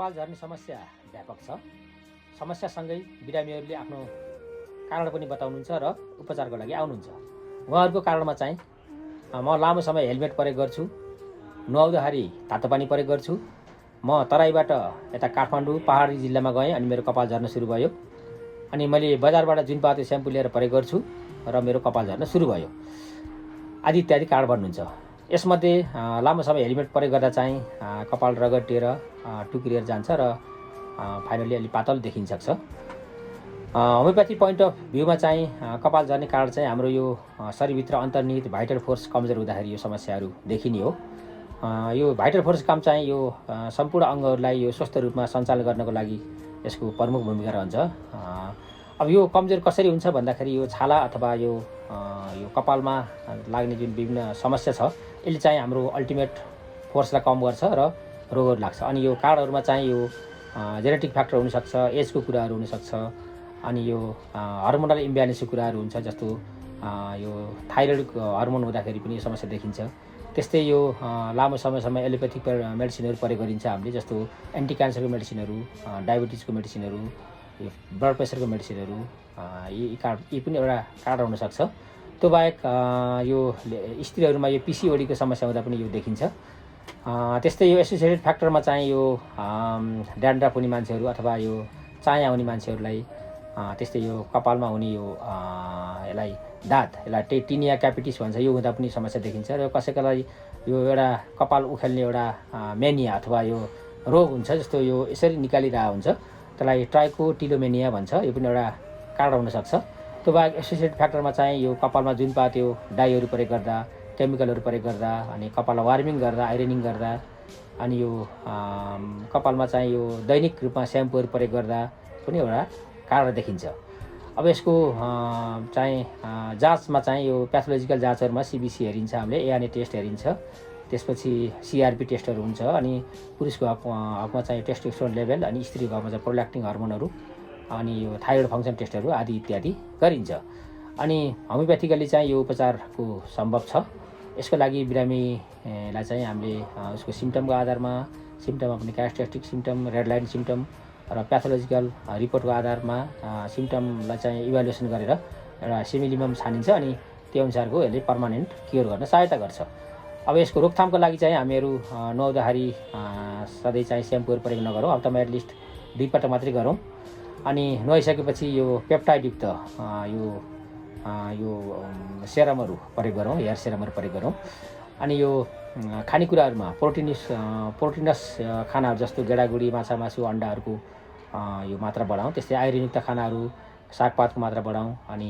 कपाल झर्ने समस्या व्यापक छ। समस्यासँगै बिरामीहरूले आफ्नो कारण पनि बताउनुहुन्छ र उपचारको लागि आउनुहुन्छ। उहाँहरूको कारणमा चाहिँ म लामो समय हेलमेट प्रयोग गर्छु, नुहाउँदाखेरि तातो पानी प्रयोग गर्छु। म तराईबाट यता काठमाडौँ पहाडी जिल्लामा गएँ अनि मेरो कपाल झर्न सुरु भयो। अनि मैले बजारबाट जुन पाते स्याम्पू लिएर प्रयोग गर्छु र मेरो कपाल झर्न सुरु भयो। आदि इत्यादि कारण भन्नुहुन्छ। यसमध्ये लामो समय हेलमेट प्रयोग गर्दा चाहिँ कपाल रगटिएर टुक्रिएर जान्छ र फाइनली अलि पातलो देखिन सक्छ। होमियोप्याथी पोइन्ट अफ भ्यूमा चाहिँ कपाल झर्ने कारण चाहिँ हाम्रो यो शरीरभित्र अन्तर्निहित भाइटल फोर्स कमजोर हुँदाखेरि यो समस्याहरू देखिने हो। यो भाइटल फोर्स काम चाहिँ यो सम्पूर्ण अङ्गहरूलाई यो स्वस्थ रूपमा सञ्चालन गर्नको लागि यसको प्रमुख भूमिका रहन्छ। अब यो कमजोर कसरी हुन्छ भन्दाखेरि यो छाला अथवा यो कपालमा लाग्ने जुन विभिन्न समस्या छ यसले चाहिँ हाम्रो अल्टिमेट फोर्सलाई कम गर्छ र रोगहरू लाग्छ। अनि यो कारणहरूमा चाहिँ यो जेनेटिक फ्याक्टर हुनसक्छ, एजको कुराहरू हुनसक्छ, अनि यो हर्मोनल इम्ब्यालेन्सको कुराहरू हुन्छ, जस्तो यो थाइरोइड हर्मोन हुँदाखेरि पनि यो समस्या देखिन्छ। त्यस्तै यो लामो समयसम्म एलोप्याथिक मेडिसिनहरू प्रयोग गरिन्छ हामीले, जस्तो एन्टी क्यान्सरको मेडिसिनहरू, डायबिटिजको मेडिसिनहरू, यो ब्लड प्रेसरको मेडिसिनहरू, यी पनि एउटा कारण हुनसक्छ। त्यो बाहेक यो स्त्रीहरूमा यो पिसिओडीको समस्या हुँदा पनि यो देखिन्छ। त्यस्तै यो एसोसिएटेड फ्याक्टरमा चाहिँ यो ड्यान्ड्रफ हुने मान्छेहरू अथवा यो चाया हुने मान्छेहरूलाई, त्यस्तै यो कपालमा हुने यो यसलाई यसलाई टिनिया क्यापिटिस भन्छ, यो हुँदा पनि समस्या देखिन्छ। र कसैकलाई यो एउटा कपाल उखेल्ने एउटा मेनिया अथवा यो रोग हुन्छ, जस्तो यो यसरी निकालिरहेको हुन्छ, त्यसलाई ट्राइकोटिलोमेनिया भन्छ। यो पनि एउटा कारण हुनसक्छ। त्यो बाहेक एसोसिएटेड फ्याक्टरमा चाहिँ यो कपालमा जुन त्यो डाईहरू प्रयोग गर्दा, केमिकलहरू प्रयोग गर्दा, अनि कपाललाई वार्मिङ गर्दा, आइरनिङ गर्दा, अनि यो कपालमा चाहिँ यो दैनिक रूपमा स्याम्पूहरू प्रयोग गर्दा पनि एउटा कारण देखिन्छ। अब यसको चाहिँ जाँचमा चाहिँ यो प्याथोलोजिकल जाँचहरूमा सिबिसी हेरिन्छ, हामीले एएनए टेस्ट हेरिन्छ, त्यसपछि सिआरपी टेस्टहरू हुन्छ, अनि पुरुषको हकमा चाहिँ टेस्टोस्टेरोन लेभल, अनि स्त्रीको हकमा चाहिँ प्रोल्याक्टिन हर्मोनहरू, अनि यो थाइरोइड फङ्सन टेस्टहरू आदि इत्यादि गरिन्छ। अनि होमियोप्याथिकली चाहिँ यो उपचारको सम्भव छ। यसको लागि बिरामीलाई चाहिँ हामीले उसको सिम्टमको आधारमा, सिम्टममा पनि characteristic symptom, red line symptom र प्याथोलोजिकल रिपोर्टको आधारमा सिम्टमलाई चाहिँ इभ्यालुएसन गरेर एउटा सिमिलिमम छानिन्छ, अनि त्यो अनुसारको यसले पर्मानेन्ट क्योर गर्न सहायता गर्छ। अब यसको रोकथामको लागि चाहिँ हामीहरू नुहाउँदाखेरि सधैँ चाहिँ स्याम्पूहरू प्रयोग नगरौँ, हप्तामा एटलिस्ट 2 पटक मात्रै गरौँ। अनि नुहाइसकेपछि यो पेप्टाइडयुक्त यो सेरमहरू प्रयोग गरौँ, हेयर सेरमहरू प्रयोग गरौँ। अनि यो खानेकुराहरूमा प्रोटिनस खानाहरू जस्तो गेडागुडी, माछा मासु, अन्डाहरूको यो मात्रा बढाउँ। त्यस्तै आइरनयुक्त खानाहरू, सागपातको मात्रा बढाउँ। अनि